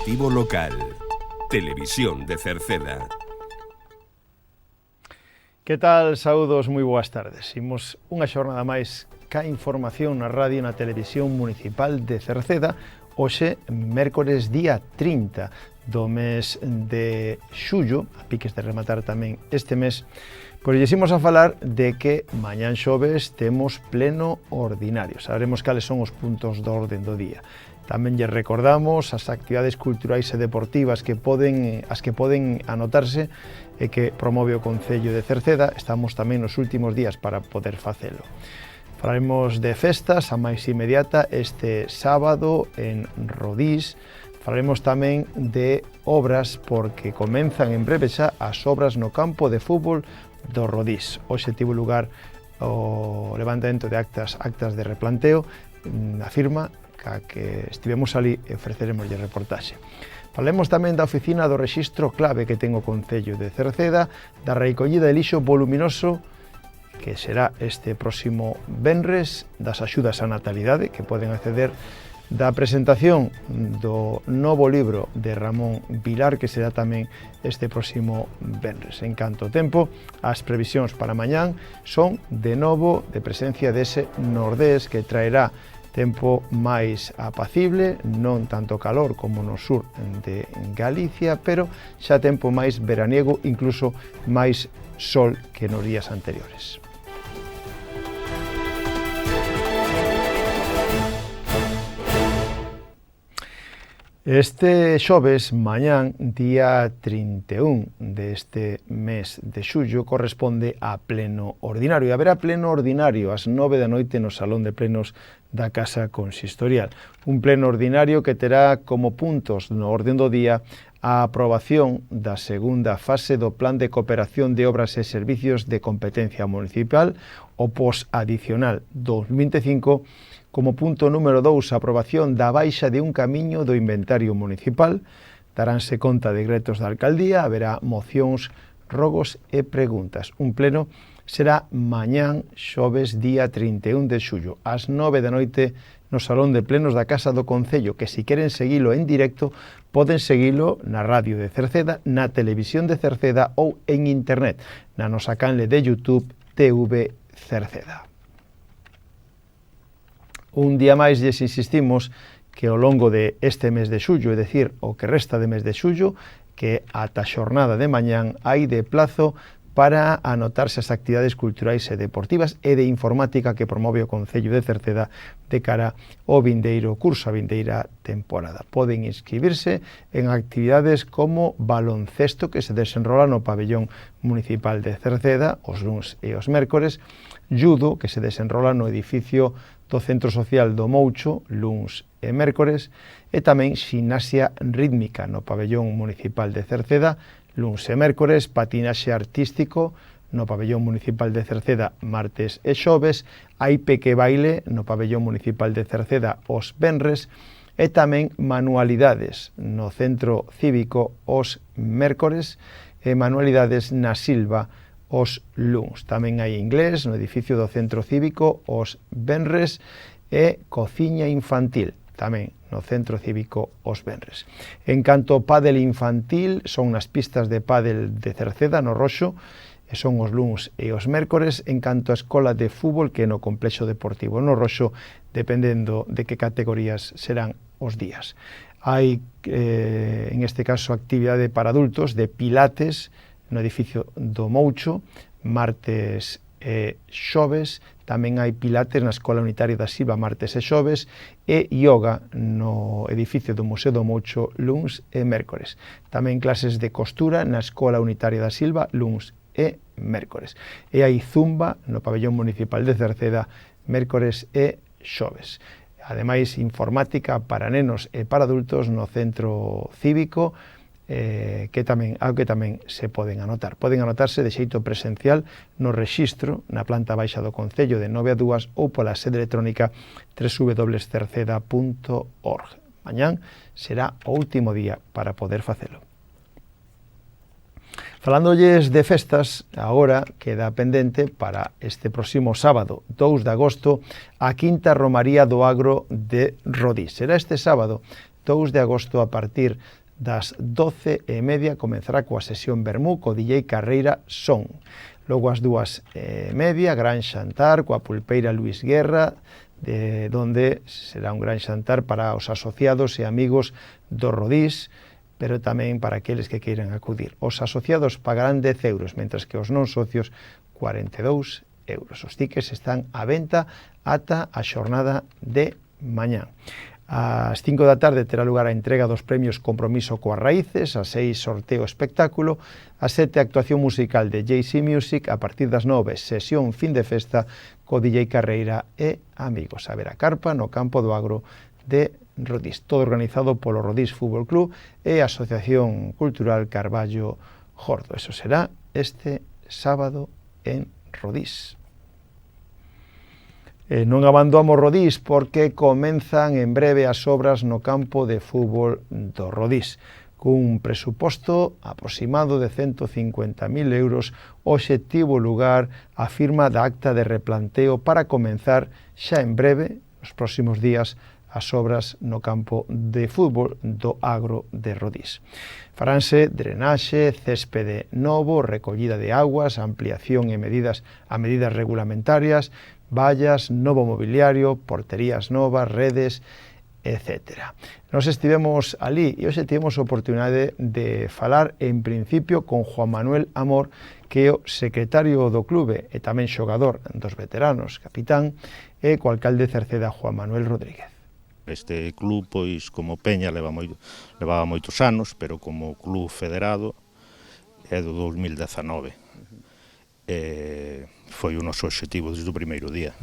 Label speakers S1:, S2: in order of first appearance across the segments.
S1: Informativo local. Televisión de Cerceda.
S2: Que tal? Saúdos, moi boas tardes. Imos unha xornada máis ca información na radio e na televisión municipal de Cerceda. Hoxe, mércores día 30 do mes de xullo, a piques de rematar tamén este mes, pois lles a falar de que mañán xoves temos pleno ordinario. Sabremos cales son os puntos do orden do día. Tamén lles recordamos as actividades culturais e deportivas que poden anotarse e que promove o Concello de Cerceda. Estamos tamén nos últimos días para poder facelo. Falaremos de festas a máis inmediata este sábado en Rodís. Falaremos tamén de obras porque comenzan en breve xa as obras no campo de fútbol do Rodís. Hoxe tivo lugar o levantamento de actas de replanteo na firma que estivemos ali e ofreceremoslle reportaxe. Falemos tamén da oficina do rexistro clave que ten o Concello de Cerceda, da recollida de lixo voluminoso que será este próximo venres, das axudas á natalidade que poden acceder, da presentación do novo libro de Ramón Vilar que será tamén este próximo venres. En canto ao tempo, as previsións para mañán son de novo de presencia dese nordés que traerá tempo máis apacible, non tanto calor como no sur de Galicia, pero xa tempo máis veraniego, incluso máis sol que nos días anteriores. Este xoves, mañán, día 31 deste mes de xullo, corresponde a pleno ordinario. E haberá pleno ordinario ás 9 da noite no Salón de Plenos da Casa Consistorial. Un pleno ordinario que terá como puntos no orden do día a aprobación da segunda fase do Plan de Cooperación de Obras e Servicios de Competencia Municipal, o POS adicional 2025, como punto número 2, a aprobación da baixa de un camiño do inventario municipal. Daránse conta de decretos da alcaldía, haberá mocións, rogos e preguntas. Un pleno será mañán, xoves, día 31 de xullo, ás 9 da noite, no Salón de Plenos da Casa do Concello, que se queren seguilo en directo, poden seguilo na radio de Cerceda, na televisión de Cerceda ou en internet, na nosa canle de YouTube TV Cerceda. Un día máis lles insistimos que ao longo de este mes de xullo, é dicir, o que resta de mes de xullo, que ata a xornada de mañán hai de plazo para anotarse as actividades culturais e deportivas e de informática que promove o Concello de Cerceda de cara ao vindeiro curso, a vindeira temporada. Poden inscribirse en actividades como baloncesto que se desenrola no pabellón municipal de Cerceda os luns e os mércores, judo que se desenrola no edificio do Centro Social do Moucho, luns e mércores, e tamén ximnasia rítmica no pabellón municipal de Cerceda, luns e mércores, patinaxe artístico no pabellón municipal de Cerceda, martes e xoves, hai peque baile no pabellón municipal de Cerceda os venres, e tamén manualidades no centro cívico os mércores e manualidades na Silva os luns. Tamén hai inglés no edificio do centro cívico os venres e cociña infantil tamén no centro cívico os venres. En canto ao pádel infantil, son nas pistas de pádel de Cerceda, no Roxo, e son os luns e os mércores. En canto á escola de fútbol, que no complexo deportivo no Roxo, dependendo de que categorías serán os días. Hai, en este caso, actividade para adultos de pilates no edificio do Moucho, martes e xoves. Tamén hai pilates na Escola Unitaria da Silva, martes e xoves, e yoga no edificio do Museo do Moucho, luns e mércores. Tamén clases de costura na Escola Unitaria da Silva, luns e mércores. E hai zumba no pabellón municipal de Cerceda, mércores e xoves. Ademais, informática para nenos e para adultos no centro cívico, que tamén se poden anotar. Poden anotarse de xeito presencial no rexistro na planta baixa do Concello de 9 a 2 ou pola sede electrónica www.cerceda.org. Mañán será o último día para poder facelo. Falándolles de festas, agora queda pendente para este próximo sábado, 2 de agosto, a Quinta Romaría do Agro de Rodís. Será este sábado, 2 de agosto a partir das 12:30 comenzará coa sesión vermú co DJ Carreira Son. Logo ás 2:30, gran xantar coa pulpeira Luis Guerra, donde será un gran xantar para os asociados e amigos do Rodís, pero tamén para aqueles que queiran acudir. Os asociados pagarán 10 euros, mentras que os non socios 42 euros. Os tickets están á venta ata a xornada de mañá. Ás 5 da tarde terá lugar a entrega dos premios Compromiso coas Raíces, ás 6 sorteo espectáculo, ás 7 actuación musical de JC Music, a partir das 9 sesión fin de festa co DJ Carreira e amigos. Haberá carpa no campo do Agro de Rodís, todo organizado polo Rodís Fútbol Club e a Asociación Cultural Carballo Jordo. Eso será este sábado en Rodís. Non abandonamos Rodís porque comenzan en breve as obras no campo de fútbol do Rodís. Cun presuposto aproximado de 150.000 euros, o obxectivo lugar a firma da acta de replanteo para comenzar xa en breve, nos próximos días, as obras no campo de fútbol do Agro de Rodís. Faránse drenaxe, céspede novo, recollida de aguas, ampliación a medidas regulamentarias, vallas, novo mobiliario, porterías novas, redes, etc. Nos estivemos ali e hoxe tivemos a oportunidade de falar en principio con Juan Manuel Amor, que é o secretario do clube e tamén xogador dos veteranos, capitán, e co alcalde de Cerceda, Juan Manuel Rodríguez.
S3: Este club, pois, como Peña, levaba moitos anos, pero como club federado é do 2019. Foi o noso obxectivo desde o primeiro día,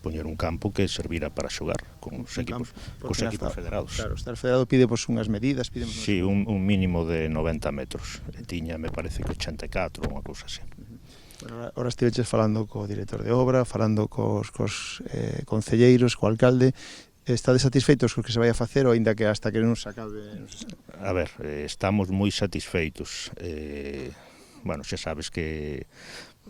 S3: poñer un campo que servira para xogar con os equipos federados.
S4: Claro, estar federado pide unhas medidas,
S3: Sí, un mínimo de 90 metros, e tiña, me parece que 84 ou unha cousa así.
S4: Bueno, ahora estiveches falando co director de obra, falando cos concelleiros, co alcalde. Estades satisfeitos co que se vai a facer ou aínda que hasta que non se acabe?
S3: A ver, estamos moi satisfeitos. Bueno, xa sabes que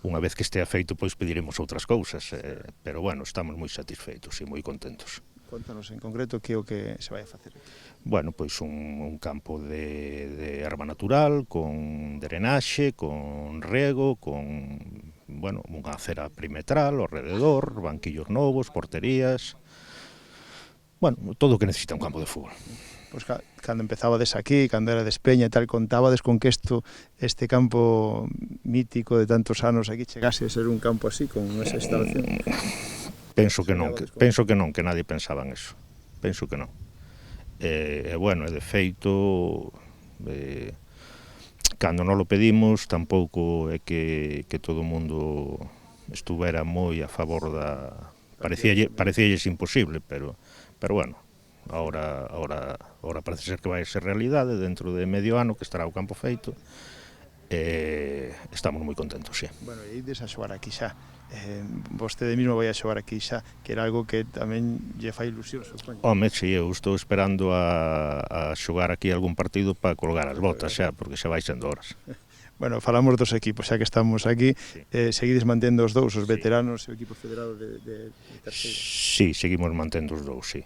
S3: unha vez que estea feito, pois pediremos outras cousas, pero bueno, estamos moi satisfeitos e moi contentos.
S4: Contanos en concreto que é o que se vai a facer.
S3: Bueno, pois un campo de erva natural, con drenaxe, con rego, con, bueno, unha acera perimetral ao rededor, banquillos novos, porterías, bueno, todo o que necesita un campo de fútbol.
S4: Pois cando empezabades aquí, cando era de Espeña e tal, contábades con que este campo mítico de tantos anos aquí chegase a ser un campo así, con esa instalación?
S3: Penso que non, que nadie pensaba en eso. Penso que non. E bueno, de feito, cando non lo pedimos, tampouco é que todo o mundo estuvera moi a favor da... Parecíalles imposible, pero bueno, Ahora parece ser que vai ser realidade dentro de medio ano que estará o campo feito. Estamos moi contentos, sí.
S4: Bueno, e ides a xogar aquí xa. Vostede mesmo vai a xogar aquí xa, que era algo que tamén lle fai ilusión, supoño.
S3: Home, sí, eu estou esperando a xogar aquí algún partido para colgar as botas xa, porque xa vai sendo horas.
S4: Bueno, falamos dos equipos, xa que estamos aquí, sí. Seguides mantendo os dous, os veteranos e o equipo federado de terceira?
S3: Sí, seguimos mantendo os dous, sí.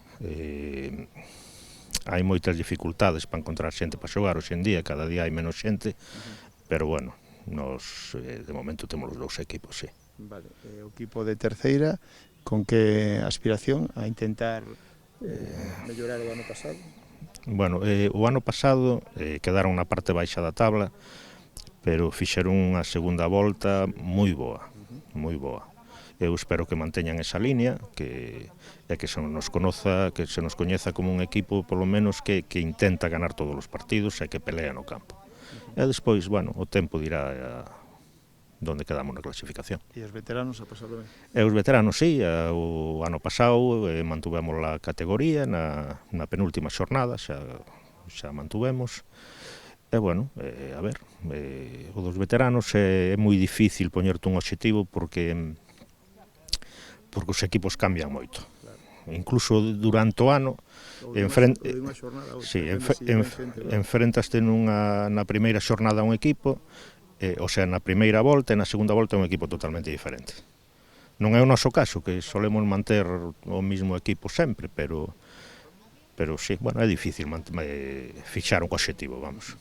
S3: Hai moitas dificultades para encontrar xente para xogar hoxe en día, cada día hai menos xente, pero bueno, nos de momento temos os dous equipos, sí.
S4: Vale, o equipo de terceira, con que aspiración a intentar mellorar o ano pasado?
S3: Bueno, o ano pasado quedaron na parte baixa da tabla, pero fixeron unha segunda volta moi boa, moi boa. Eu espero que manteñan esa línea, que se nos coñeza como un equipo, polo menos, que intenta ganar todos os partidos e que pelea no campo. E despois, bueno, o tempo dirá onde quedamos na clasificación.
S4: E os veteranos a pasado ben?
S3: E os veteranos, sí, o ano pasado mantuvemos a categoría na penúltima xornada, xa mantuvemos. E, bueno, a ver, o dos veteranos é moi difícil poñerte un obxectivo porque os equipos cambian moito. Incluso durante o ano enfrentaste na primeira xornada a un equipo, o sea, na primeira volta e na segunda volta a un equipo totalmente diferente. Non é o noso caso, que solemos manter o mismo equipo sempre, pero pero sí, bueno, é difícil fixar un obxectivo, vamos.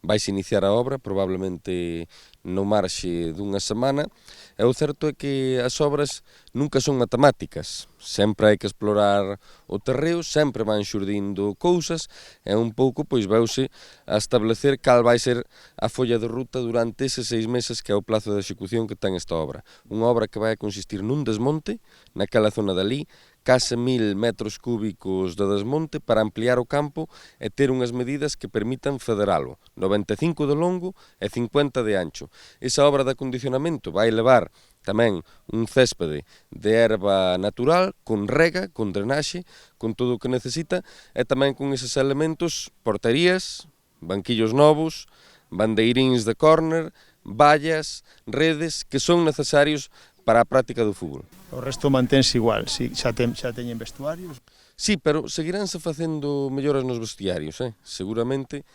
S5: Vais iniciar a obra probablemente no marxe dunha semana, e o certo é que as obras nunca son matemáticas, sempre hai que explorar o terreo, sempre van xurdindo cousas, e un pouco pois veuse a establecer cal vai ser a folla de ruta durante eses 6 meses que é o plazo de execución que ten esta obra. Unha obra que vai consistir nun desmonte, naquela zona dali, case 1000 metros cúbicos de desmonte para ampliar o campo e ter unhas medidas que permitan federalo, 95 de longo e 50 de ancho. Esa obra de acondicionamento vai levar tamén un céspede de erva natural, con rega, con drenaxe, con todo o que necesita, e tamén con eses elementos, porterías, banquillos novos, bandeiríns de córner, vallas, redes, que son necesarios para a práctica do fútbol.
S4: O resto mantense igual, si, xa teñen vestuarios?
S5: Sí, pero seguiránse facendo melloras nos vestiarios, seguramente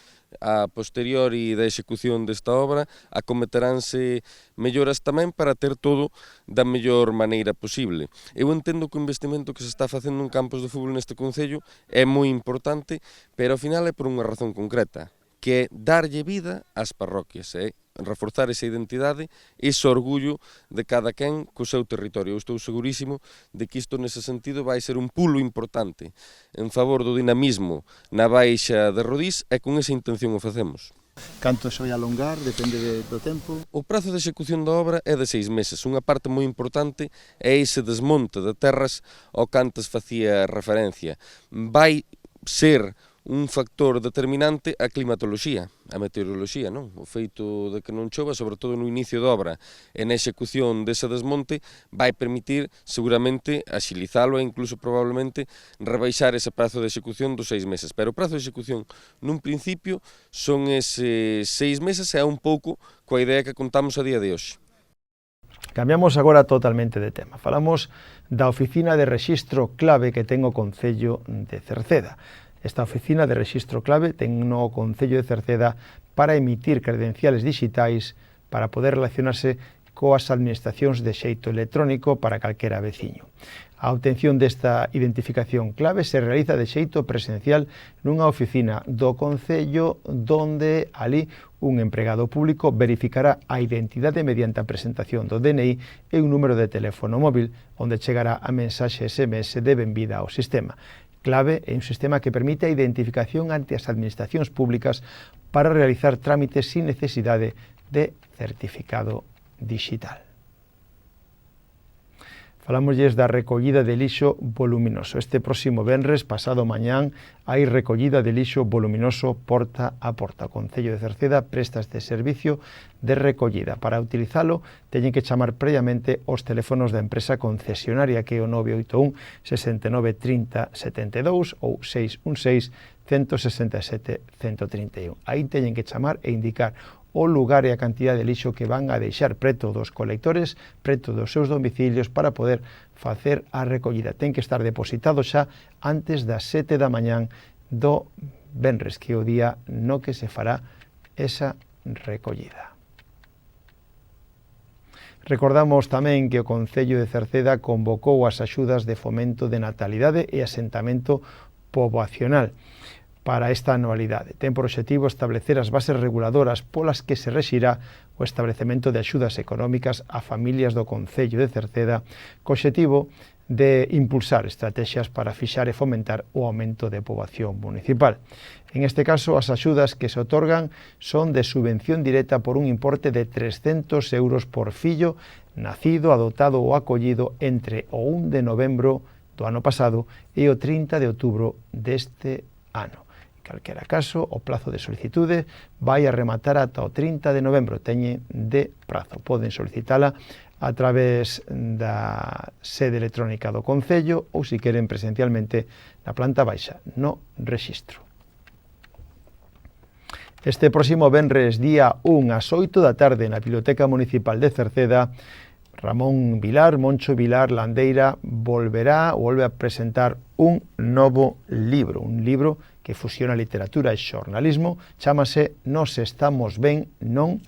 S5: a posteriori da execución desta obra acometeránse melloras tamén para ter todo da mellor maneira posible. Eu entendo que o investimento que se está facendo en campos de fútbol neste concello é moi importante, pero ao final é por unha razón concreta, que é darlle vida ás parroquias, reforzar esa identidade, ese orgullo de cada quen co seu territorio. Eu estou segurísimo de que isto nese sentido vai ser un pulo importante en favor do dinamismo na Baixa de Rodís, e con esa intención o facemos.
S4: Canto se vai alongar, depende do tempo?
S5: O prazo de execución da obra é de 6 meses. Unha parte moi importante é ese desmonte de terras ao que antes facía referencia. Vai ser un factor determinante a climatoloxía, a meteoroloxía, non? O feito de que non chova, sobre todo no inicio da obra e na execución dese desmonte, vai permitir seguramente axilizalo e incluso probablemente rebaixar ese prazo de execución dos 6 meses. Pero o prazo de execución nun principio son eses 6 meses e é un pouco coa idea que contamos a día de hoxe.
S2: Cambiamos agora totalmente de tema. Falamos da oficina de rexistro clave que ten o Concello de Cerceda. Esta oficina de rexistro clave ten no Concello de Cerceda para emitir credenciales digitais para poder relacionarse coas administracións de xeito electrónico para calquera veciño. A obtención desta identificación clave se realiza de xeito presencial nunha oficina do Concello donde ali un empregado público verificará a identidade mediante a presentación do DNI e un número de teléfono móvil onde chegará a mensaxe SMS de benvida ao sistema. Clave é un sistema que permite a identificación ante as administracións públicas para realizar trámites sin necesidade de certificado digital. Falámoslles da recollida de lixo voluminoso. Este próximo venres, pasado mañán, hai recollida de lixo voluminoso porta a porta. O Concello de Cerceda presta este servicio de recollida. Para utilizalo, teñen que chamar previamente os teléfonos da empresa concesionaria, que é o 981 69 30 72 ou 616 167 131. Aí teñen que chamar e indicar o lugar e a cantidad de lixo que van a deixar preto dos colectores, preto dos seus domicilios, para poder facer a recollida. Ten que estar depositado xa antes das 7 da mañán do venres, que é o día no que se fará esa recollida. Recordamos tamén que o Concello de Cerceda convocou as axudas de fomento de natalidade e asentamento poboacional para esta anualidade. Ten por obxectivo establecer as bases reguladoras polas que se rexirá o establecemento de axudas económicas a familias do Concello de Cerceda, co obxectivo de impulsar estrategias para fixar e fomentar o aumento de poboación municipal. En este caso, as axudas que se otorgan son de subvención directa por un importe de 300 euros por fillo nacido, adoptado ou acollido entre o 1 de novembro do ano pasado e o 30 de outubro deste ano. Calquera caso, o plazo de solicitude vai a rematar ata o 30 de novembro, teñen de prazo. Poden solicitala a través da sede electrónica do Concello ou, se queren, presencialmente na planta baixa, no rexistro. Este próximo venres, día 1 ás 8 da tarde, na Biblioteca Municipal de Cerceda, Ramón Vilar, Moncho Vilar Landeira, volve a presentar un novo libro, que fusiona literatura e xornalismo, chámase Nos estamos ben, non?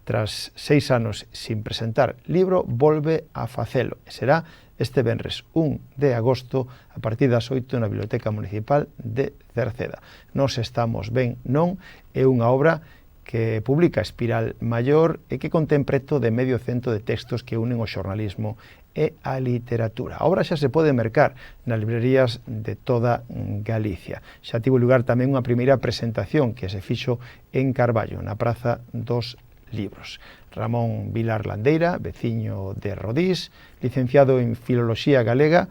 S2: tras 6 anos sin presentar libro, volve a facelo. E será este venres 1 de agosto a partir das 8 na Biblioteca Municipal de Cerceda. Nos estamos ben, non? É unha obra que publica Espiral Maior e que contén preto de medio cento de textos que unen o xornalismo e a literatura. A obra xa se pode mercar nas librerías de toda Galicia. Xa tivo lugar tamén unha primeira presentación que se fixo en Carballo, na Praza dos Libros. Ramón Vilar Landeira, veciño de Rodís, licenciado en Filoloxía Galega,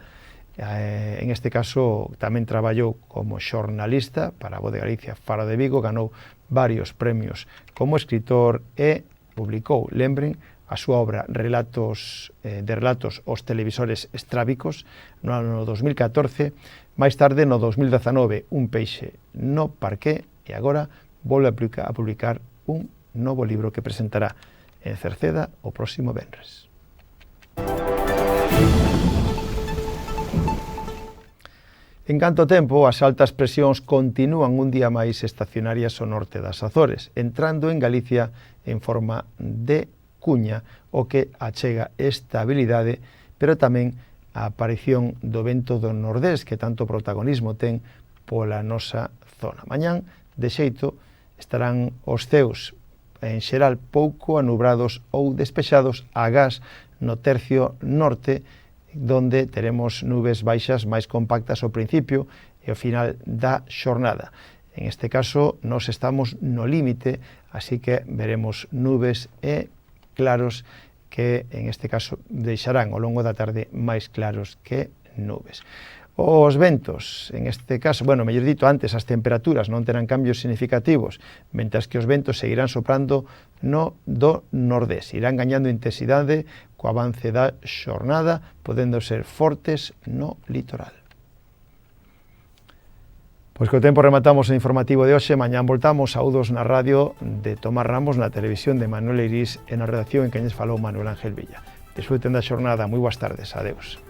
S2: en este caso tamén traballou como xornalista para a Voz de Galicia, Faro de Vigo, ganou varios premios como escritor e publicou, lembren, a súa obra de relatos aos televisores estrábicos no ano 2014, máis tarde no 2019 Un peixe no parqué e agora volve a publicar un novo libro que presentará en Cerceda o próximo venres. En canto tempo, as altas presións continúan un día máis estacionarias ao norte das Azores, entrando en Galicia en forma de cuña, o que achega estabilidade, pero tamén a aparición do vento do nordés, que tanto protagonismo ten pola nosa zona. Mañán, de xeito, estarán os ceos en xeral pouco anubrados ou despexados agás no tercio norte, donde teremos nubes baixas máis compactas ao principio e ao final da xornada. En este caso, nos estamos no límite, así que veremos nubes e claros que, en este caso, deixarán ao longo da tarde máis claros que nubes. Os ventos, en este caso, bueno, mellor dito, antes as temperaturas non terán cambios significativos, mentras que os ventos seguirán soprando no do nordés. Irán gañando intensidade co avance da xornada, podendo ser fortes no litoral. Pois co tempo rematamos o informativo de hoxe. Mañán voltamos, saúdos na radio de Tomás Ramos, na televisión de Manuel Eirís e na redacción en que lles falou Manuel Ángel Villa. Desfruten da xornada, moi boas tardes, adeus.